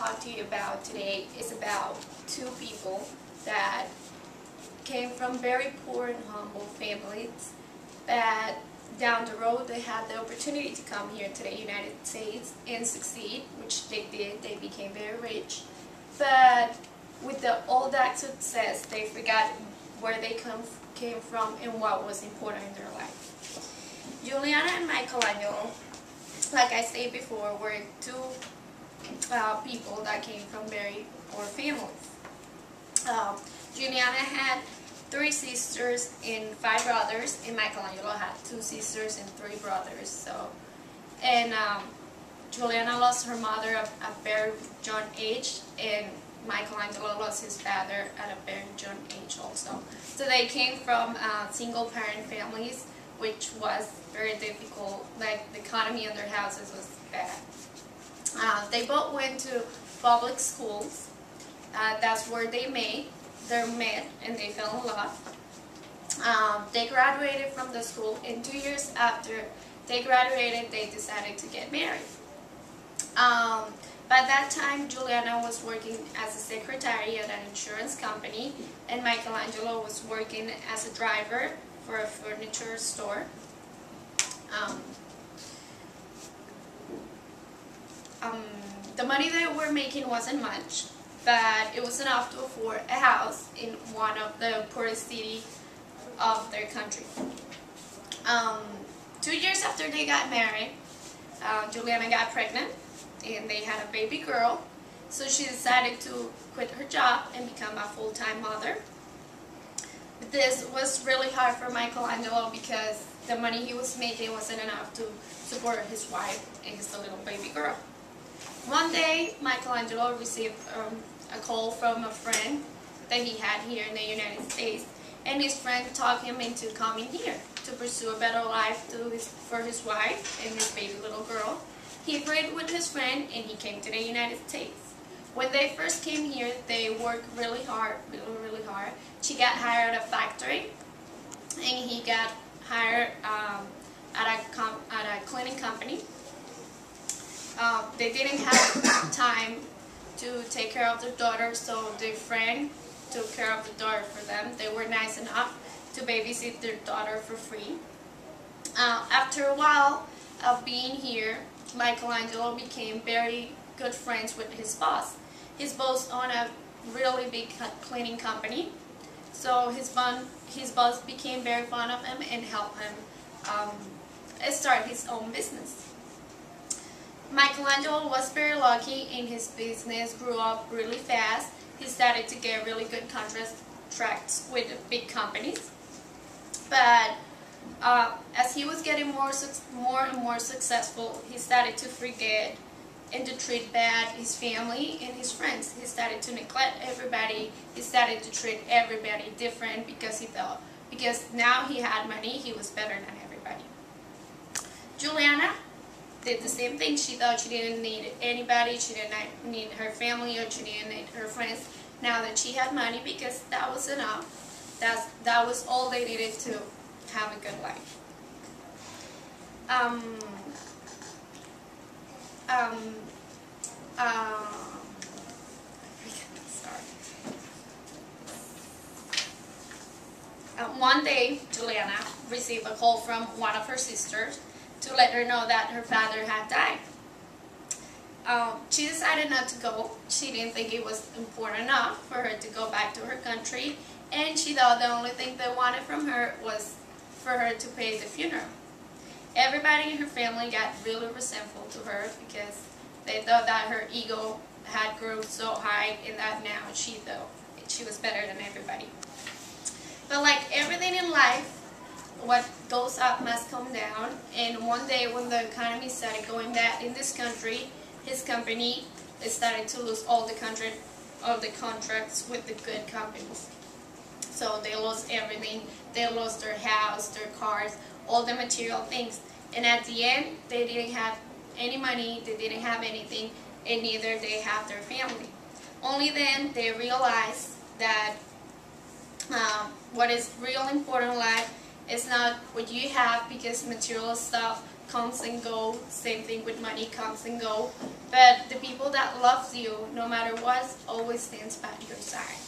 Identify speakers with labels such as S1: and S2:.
S1: talk to you about today is about two people that came from very poor and humble families, but down the road they had the opportunity to come here to the United States and succeed, which they did. They became very rich, but with all that success, they forgot where they came from and what was important in their life. Juliana and Michelangelo, like I said before, were two people that came from very poor families. Juliana had 3 sisters and 5 brothers, and Michelangelo had 2 sisters and 3 brothers. Juliana lost her mother at a very young age, and Michelangelo lost his father at a very young age also. So they came from single-parent families, which was very difficult. Like, the economy in their houses was bad. They both went to public schools. That's where they met and they fell in love. They graduated from the school, and 2 years after they graduated, they decided to get married. By that time, Juliana was working as a secretary at an insurance company, and Michelangelo was working as a driver for a furniture store. The money they were making wasn't much, but it was enough to afford a house in one of the poorest cities of their country. 2 years after they got married, Juliana got pregnant and they had a baby girl, so she decided to quit her job and become a full-time mother. But this was really hard for Michelangelo because the money he was making wasn't enough to support his wife and his little baby girl. One day, Michelangelo received a call from a friend that he had here in the United States, and his friend talked him into coming here to pursue a better life for his wife and his baby little girl. He agreed with his friend and he came to the United States. When they first came here, they worked really hard, really hard. She got hired at a factory, and he got hired at a cleaning company. They didn't have time to take care of their daughter, so their friend took care of the daughter for them. They were nice enough to babysit their daughter for free. After a while of being here, Michelangelo became very good friends with his boss. His boss owned a really big cleaning company, so his boss became very fond of him and helped him start his own business. Michelangelo was very lucky, and his business grew up really fast. He started to get really good contracts with big companies. But as he was getting more and more successful, he started to forget and to treat bad his family and his friends. He started to neglect everybody. He started to treat everybody different because now he had money, he was better than everybody. Juliana did the same thing. She thought she didn't need anybody, she didn't need her family, or she didn't need her friends now that she had money, because that was enough. That was all they needed to have a good life. One day, Juliana received a call from one of her sisters to let her know that her father had died. She decided not to go. She didn't think it was important enough for her to go back to her country, and she thought the only thing they wanted from her was for her to pay the funeral. Everybody in her family got really resentful to her because they thought that her ego had grown so high and that now she thought she was better than everybody. But like everything in life, what goes up must come down, and one day when the economy started going bad in this country, his company started to lose all the contracts with the good companies. So they lost everything. They lost their house, their cars, all the material things. And at the end, they didn't have any money, they didn't have anything, and neither they have their family. Only then they realized that what is real important in life is not what you have, because material stuff comes and goes. Same thing with money, comes and goes. But the people that loves you no matter what always stands by your side.